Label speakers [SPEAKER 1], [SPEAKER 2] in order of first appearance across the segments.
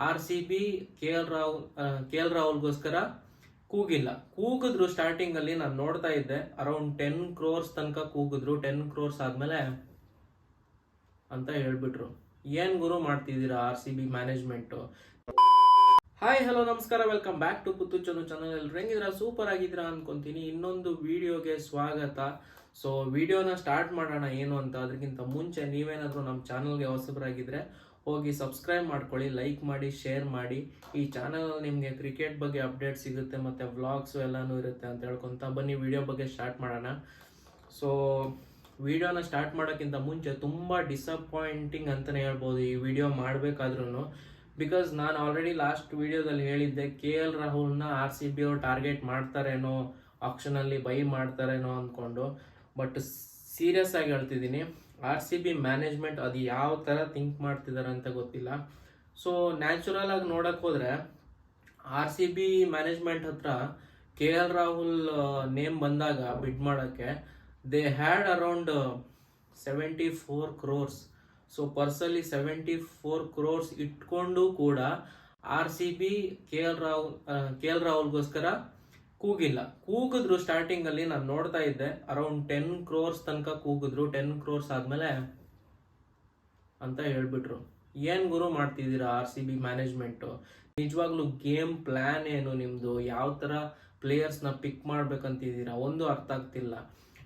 [SPEAKER 1] RCB KL ರಾಹುಲ್ಗೋಸ್ಕರ ಕೂಗಿದ್ರು. Starting ಅಲ್ಲಿ ನಾನು ನೋಡ್ತಾ ಇದ್ದೆ, ಅರೌಂಡ್ 10 crores ತನಕ ಕೂಗಿದ್ರು. 10 crores ಆದ್ಮೇಲೆ ಅಂತ ಹೇಳ್ಬಿಟ್ರು. ಏನ್ ಗುರು ಮಾಡ್ತಿದ್ದೀರಾ RCB ಮ್ಯಾನೇಜ್ಮೆಂಟ್? ಹಾಯ್ ಹಲೋ ನಮಸ್ಕಾರ, welcome back to Puttu Chandu channel. ಎಲ್ರು ಹೆಂಗಿದ್ರ? ಸೂಪರ್ ಆಗಿದ್ದೀರಾ ಅನ್ಕೊಂತೀನಿ. ಇನ್ನೊಂದು ವಿಡಿಯೋಗೆ ಸ್ವಾಗತ. ಸೊ ವಿಡಿಯೋನ ಸ್ಟಾರ್ಟ್ ಮಾಡೋಣ ಏನು ಅಂತ. ಅದಕ್ಕಿಂತ ಮುಂಚೆ ನೀವೇನಾದ್ರೂ ನಮ್ಮ ಚಾನಲ್ಗೆ ಹೊಸಬರಾಗಿದ್ರೆ ಹೋಗಿ ಸಬ್ಸ್ಕ್ರೈಬ್ ಮಾಡ್ಕೊಳ್ಳಿ, ಲೈಕ್ ಮಾಡಿ, ಶೇರ್ ಮಾಡಿ. ಈ ಚಾನಲ್ ನಿಮಗೆ ಕ್ರಿಕೆಟ್ ಬಗ್ಗೆ ಅಪ್ಡೇಟ್ ಸಿಗುತ್ತೆ, ಮತ್ತೆ ವ್ಲಾಗ್ಸು ಎಲ್ಲಾನು ಇರುತ್ತೆ ಅಂತ ಹೇಳ್ಕೊಂತ ಬನ್ನಿ ವಿಡಿಯೋ ಬಗ್ಗೆ ಸ್ಟಾರ್ಟ್ ಮಾಡೋಣ. ಸೊ ವಿಡಿಯೋನ ಸ್ಟಾರ್ಟ್ ಮಾಡೋಕ್ಕಿಂತ ಮುಂಚೆ ತುಂಬ ಡಿಸಪಾಯಿಂಟಿಂಗ್ ಅಂತಲೇ ಹೇಳ್ಬೋದು ಈ ವಿಡಿಯೋ ಮಾಡಬೇಕಾದ್ರೂ. ಬಿಕಾಸ್ ನಾನು ಆಲ್ರೆಡಿ ಲಾಸ್ಟ್ ವಿಡಿಯೋದಲ್ಲಿ ಹೇಳಿದ್ದೆ, KL ರಾಹುಲ್ನ RCB ಅವ್ರು ಟಾರ್ಗೆಟ್ ಮಾಡ್ತಾರೇನೋ, ಆಕ್ಷನಲ್ಲಿ ಬೈ ಮಾಡ್ತಾರೇನೋ ಅಂದ್ಕೊಂಡು. ಬಟ್ ಸೀರಿಯಸ್ ಆಗಿ ಹೇಳ್ತಿದ್ದೀನಿ, RCB ಮ್ಯಾನೇಜ್ಮೆಂಟ್ ಅದು ಯಾವ ಥರ ಥಿಂಕ್ ಮಾಡ್ತಿದ್ದಾರೆ ಅಂತ ಗೊತ್ತಿಲ್ಲ. ಸೊ ನ್ಯಾಚುರಲ್ ಆಗಿ ನೋಡಕ್ಕೆ ಹೋದರೆ RCB ಮ್ಯಾನೇಜ್ಮೆಂಟ್ ಹತ್ರ KL ರಾಹುಲ್ ನೇಮ್ ಬಂದಾಗ ಬಿಡ್ ಮಾಡೋಕ್ಕೆ they had around 74 crores. So purely 74 crores ಇಟ್ಕೊಂಡು ಕೂಡ RCB KL ರಾಹುಲ್ಗೋಸ್ಕರ ಕೂಗಿದ್ರು. ಸ್ಟಾರ್ಟಿಂಗ್ ಅಲ್ಲಿ ನಾನು ನೋಡ್ತಾ ಇದ್ದೆ, ಅರೌಂಡ್ 10 crores ತನಕ ಕೂಗಿದ್ರು. 10 crores ಆದ್ಮೇಲೆ ಅಂತ ಹೇಳ್ಬಿಟ್ರು. ಏನ್ ಗುರು ಮಾಡ್ತಿದ್ದೀರಾ RCB ಮ್ಯಾನೇಜ್ಮೆಂಟ್? ನಿಜವಾಗ್ಲೂ ಗೇಮ್ ಪ್ಲಾನ್ ಏನು ನಿಮ್ದು? ಯಾವ ತರ ಪ್ಲೇಯರ್ಸ್ ನ ಪಿಕ್ ಮಾಡ್ಬೇಕಂತಿದ್ದೀರಾ? ಒಂದು ಅರ್ಥ ಆಗ್ತಿಲ್ಲ.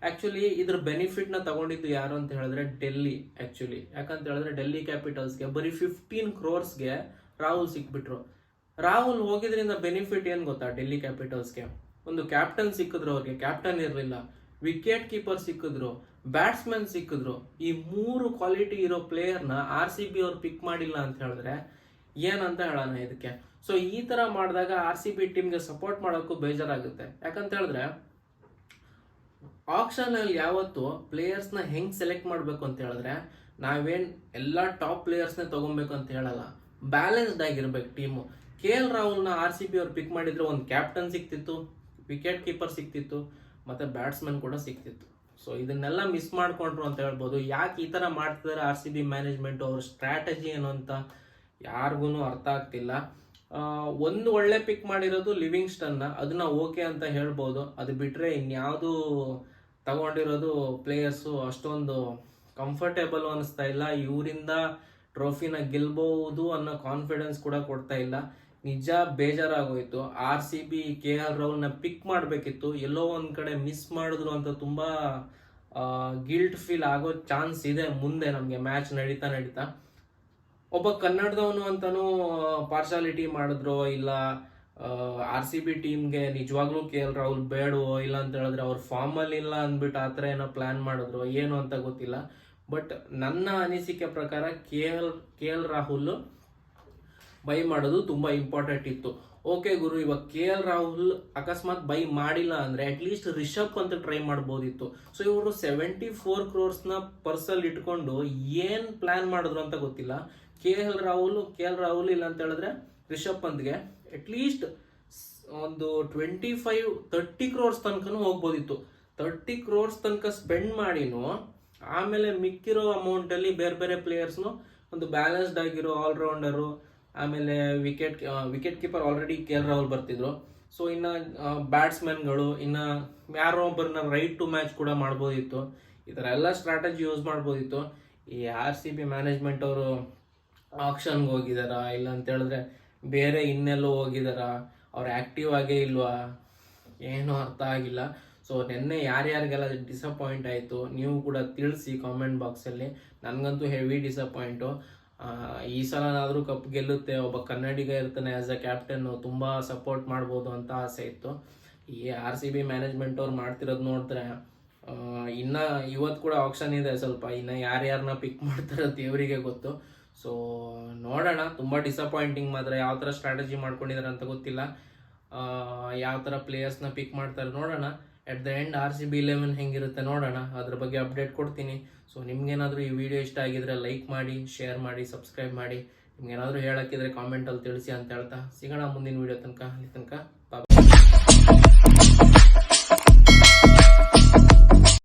[SPEAKER 1] ಆಕ್ಚುಲಿ ಇದ್ರ ಬೆನಿಫಿಟ್ ನ ತಗೊಂಡಿದ್ದು ಯಾರು ಅಂತ ಹೇಳಿದ್ರೆ ಡೆಲ್ಲಿ. ಆಕ್ಚುಲಿ ಯಾಕಂತ ಹೇಳಿದ್ರೆ ಡೆಲ್ಲಿ ಕ್ಯಾಪಿಟಲ್ಸ್ಗೆ ಬರೀ 15 crores ರಾಹುಲ್ ಸಿಕ್ಬಿಟ್ರು. ರಾಹುಲ್ ಹೋಗಿದ್ರಿಂದ ಬೆನಿಫಿಟ್ ಏನ್ ಗೊತ್ತಾ? ಡೆಲ್ಲಿ ಕ್ಯಾಪಿಟಲ್ಸ್ಗೆ ಒಂದು ಕ್ಯಾಪ್ಟನ್ ಸಿಕ್ಕಿದ್ರು, ಅವ್ರಿಗೆ ಕ್ಯಾಪ್ಟನ್ ಇರಲಿಲ್ಲ. ವಿಕೆಟ್ ಕೀಪರ್ ಸಿಕ್ಕಿದ್ರು, ಬ್ಯಾಟ್ಸ್ಮನ್ ಸಿಕ್ಕಿದ್ರು. ಈ 3 ಕ್ವಾಲಿಟಿ ಇರೋ ಪ್ಲೇಯರ್ನ RCB ಅವ್ರು ಪಿಕ್ ಮಾಡಿಲ್ಲ ಅಂತ ಹೇಳಿದ್ರೆ ಏನಂತ ಹೇಳೋಣ ಇದಕ್ಕೆ. ಸೊ ಈ ತರ ಮಾಡಿದಾಗ RCB ಟೀಮ್ಗೆ ಸಪೋರ್ಟ್ ಮಾಡೋಕ್ಕೂ ಬೇಜಾರಾಗುತ್ತೆ. ಯಾಕಂತ ಹೇಳಿದ್ರೆ ಆಕ್ಷನ್ ಅಲ್ಲಿ ಯಾವತ್ತು ಪ್ಲೇಯರ್ಸ್ ನ ಹೆಂಗ್ ಸೆಲೆಕ್ಟ್ ಮಾಡ್ಬೇಕು ಅಂತ ಹೇಳಿದ್ರೆ, ನಾವೇನ್ ಎಲ್ಲಾ ಟಾಪ್ ಪ್ಲೇಯರ್ಸ್ ನೇ ತಗೊಬೇಕು ಅಂತ ಹೇಳಲ್ಲ, ಬ್ಯಾಲೆನ್ಸ್ಡ್ ಆಗಿರ್ಬೇಕು ಟೀಮು. KL ರಾಹುಲ್ನ RCB ಅವ್ರು ಪಿಕ್ ಮಾಡಿದ್ರೆ ಒಂದು ಕ್ಯಾಪ್ಟನ್ ಸಿಕ್ತಿತ್ತು, ವಿಕೆಟ್ ಕೀಪರ್ ಸಿಕ್ತಿತ್ತು, ಮತ್ತೆ ಬ್ಯಾಟ್ಸ್ಮನ್ ಕೂಡ ಸಿಕ್ತಿತ್ತು. ಸೊ ಇದನ್ನೆಲ್ಲ ಮಿಸ್ ಮಾಡ್ಕೊಂಡ್ರು ಅಂತ ಹೇಳ್ಬೋದು. ಯಾಕೆ ಈ ತರ ಮಾಡ್ತಿದ್ದಾರೆ RCB ಮ್ಯಾನೇಜ್ಮೆಂಟ್, ಅವ್ರ ಸ್ಟ್ರಾಟಜಿ ಏನು ಅಂತ ಯಾರಿಗೂ ಅರ್ಥ ಆಗ್ತಿಲ್ಲ. ಒಂದು ಒಳ್ಳೆ ಪಿಕ್ ಮಾಡಿರೋದು ಲಿವಿಂಗ್ಸ್ಟನ್ನ, ಅದನ್ನ ಓಕೆ ಅಂತ ಹೇಳ್ಬೋದು. ಅದು ಬಿಟ್ರೆ ಇನ್ಯಾವುದು ತಗೊಂಡಿರೋದು ಪ್ಲೇಯರ್ಸು ಅಷ್ಟೊಂದು ಕಂಫರ್ಟೇಬಲ್ ಅನಿಸ್ತಾ ಇಲ್ಲ. ಇವರಿಂದ ಟ್ರೋಫಿನ ಗೆಲ್ಬಹುದು ಅನ್ನೋ ಕಾನ್ಫಿಡೆನ್ಸ್ ಕೂಡ ಕೊಡ್ತಾ ಇಲ್ಲ. ನಿಜ ಬೇಜಾರಾಗೋಯ್ತು. RCB KL ರಾಹುಲ್ನ ಪಿಕ್ ಮಾಡಬೇಕಿತ್ತು, ಎಲ್ಲೋ ಒಂದ್ ಕಡೆ ಮಿಸ್ ಮಾಡಿದ್ರು ಅಂತ ತುಂಬಾ ಗಿಲ್ಟ್ ಫೀಲ್ ಆಗೋ ಚಾನ್ಸ್ ಇದೆ ಮುಂದೆ ನಮಗೆ ಮ್ಯಾಚ್ ನಡೀತಾ. ಒಬ್ಬ ಕನ್ನಡದವನು ಅಂತಾನು ಪಾರ್ಶಾಲಿಟಿ ಮಾಡಿದ್ರು, ಇಲ್ಲ RCB ಟೀಮ್ಗೆ ನಿಜವಾಗ್ಲೂ KL ರಾಹುಲ್ ಬೇಡವೋ, ಇಲ್ಲ ಅಂತ ಹೇಳಿದ್ರೆ ಅವ್ರ ಫಾರ್ಮ್ ಅಲ್ಲಿ ಇಲ್ಲ ಅಂದ್ಬಿಟ್ಟು ಆತರ ಏನೋ ಪ್ಲಾನ್ ಮಾಡಿದ್ರು, ಏನು ಅಂತ ಗೊತ್ತಿಲ್ಲ. ಬಟ್ ನನ್ನ ಅನಿಸಿಕೆ ಪ್ರಕಾರ KL ರಾಹುಲ್ ಬೈ ಮಾಡೋದು ತುಂಬಾ ಇಂಪಾರ್ಟೆಂಟ್ ಇತ್ತು. ಓಕೆ ಗುರು, ಇವಾಗ KL ರಾಹುಲ್ ಅಕಸ್ಮಾತ್ ಬೈ ಮಾಡಿಲ್ಲ ಅಂದ್ರೆ ಅಟ್ಲೀಸ್ಟ್ ರಿಷಬ್ ಅಂತ ಟ್ರೈ ಮಾಡ್ಬೋದಿತ್ತು. ಸೊ ಇವರು 74 crores ಪರ್ಸಲ್ ಇಟ್ಕೊಂಡು ಏನ್ ಪ್ಲಾನ್ ಮಾಡಿದ್ರು ಅಂತ ಗೊತ್ತಿಲ್ಲ. KL ರಾಹುಲ್ ಇಲ್ಲ ಅಂತ ಹೇಳಿದ್ರೆ ರಿಷಬ್ ಪಂತ್ಗೆ ಅಟ್ಲೀಸ್ಟ್ ಒಂದು 25-30 crores ತನಕನೂ ಹೋಗ್ಬೋದಿತ್ತು. 30 crores ತನಕ ಸ್ಪೆಂಡ್ ಮಾಡಿನೂ ಆಮೇಲೆ ಮಿಕ್ಕಿರೋ ಅಮೌಂಟ್ ಅಲ್ಲಿ ಬೇರೆ ಬೇರೆ ಪ್ಲೇಯರ್ಸ್ನು ಒಂದು ಬ್ಯಾಲೆನ್ಸ್ಡ್ ಆಗಿರೋ ಆಲ್ರೌಂಡರು, ಆಮೇಲೆ wicket keeper already KL Rahul ಬರ್ತಿದ್ರು. ಸೊ ಇನ್ನ ಬ್ಯಾಟ್ಸ್ಮನ್ಗಳು, ಇನ್ನ ಯಾರೋ ಒಬ್ಬರನ್ನ ರೈಟ್ ಟು ಮ್ಯಾಚ್ ಕೂಡ ಮಾಡ್ಬೋದಿತ್ತು. ಈ ಥರ ಎಲ್ಲ ಸ್ಟ್ರಾಟಜಿ ಯೂಸ್ ಮಾಡ್ಬೋದಿತ್ತು. ಈ RCB ಮ್ಯಾನೇಜ್ಮೆಂಟ್ ಅವರು ಆಕ್ಷನ್ಗೆ ಹೋಗಿದಾರಾ, ಇಲ್ಲ ಅಂತ ಹೇಳಿದ್ರೆ ಬೇರೆ ಇನ್ನೆಲ್ಲೋ ಹೋಗಿದಾರಾ, ಅವ್ರು ಆಕ್ಟಿವ್ ಆಗೇ ಇಲ್ವಾ, ಏನೂ ಅರ್ಥ ಆಗಿಲ್ಲ. ಸೊ ನಿನ್ನೆ ಯಾರ್ಯಾರಿಗೆಲ್ಲ ಡಿಸಪಾಯಿಂಟ್ ಆಯಿತು ನೀವು ಕೂಡ ತಿಳಿಸಿ ಕಾಮೆಂಟ್ ಬಾಕ್ಸಲ್ಲಿ. ನನಗಂತೂ ಹೆವಿ ಡಿಸಪಾಯಿಂಟು. ಈ ಸಲನಾದರೂ ಕಪ್ ಗೆಲ್ಲುತ್ತೆ, ಒಬ್ಬ ಕನ್ನಡಿಗ ಇರ್ತಾನೆ ಆಸ್ ಅ ಕ್ಯಾಪ್ಟನ್, ತುಂಬ ಸಪೋರ್ಟ್ ಮಾಡ್ಬೋದು ಅಂತ ಆಸೆ ಇತ್ತು. ಈ RCB ಮ್ಯಾನೇಜ್ಮೆಂಟ್ ಅವ್ರು ಮಾಡ್ತಿರೋದು ನೋಡಿದ್ರೆ ಇನ್ನು ಇವತ್ತು ಕೂಡ ಆಪ್ಷನ್ ಇದೆ ಸ್ವಲ್ಪ, ಇನ್ನು ಯಾರ್ಯಾರನ್ನ ಪಿಕ್ ಮಾಡ್ತಾರೋ ದೇವರಿಗೆ ಗೊತ್ತು. ಸೊ ನೋಡೋಣ. ತುಂಬ ಡಿಸಪಾಯಿಂಟಿಂಗ್ ಮಾತ್ರ. ಯಾವ ಥರ ಸ್ಟ್ರಾಟಜಿ ಮಾಡ್ಕೊಂಡಿದ್ದಾರೆ ಅಂತ ಗೊತ್ತಿಲ್ಲ, ಯಾವ ಥರ ಪ್ಲೇಯರ್ಸ್ನ ಪಿಕ್ ಮಾಡ್ತಾರೆ ನೋಡೋಣ. ಎಟ್ ದ ಎಂಡ್ RCB 11 ಹೆಂಗಿರುತ್ತೆ ನೋಡೋಣ, ಅದ್ರ ಬಗ್ಗೆ ಅಪ್ಡೇಟ್ ಕೊಡ್ತೀನಿ. ಸೊ ನಿಮ್ಗೇನಾದರೂ ಈ ವಿಡಿಯೋ ಇಷ್ಟ ಆಗಿದ್ರೆ ಲೈಕ್ ಮಾಡಿ, ಶೇರ್ ಮಾಡಿ, ಸಬ್ಸ್ಕ್ರೈಬ್ ಮಾಡಿ. ನಿಮ್ಗೇನಾದರೂ ಹೇಳೋಕ್ಕಿದ್ರೆ ಕಾಮೆಂಟಲ್ಲಿ ತಿಳಿಸಿ ಅಂತ ಹೇಳ್ತಾ ಸಿಗೋಣ ಮುಂದಿನ ವಿಡಿಯೋ ತನಕ. ಅಲ್ಲಿ ತನಕ ಬಾಯ್.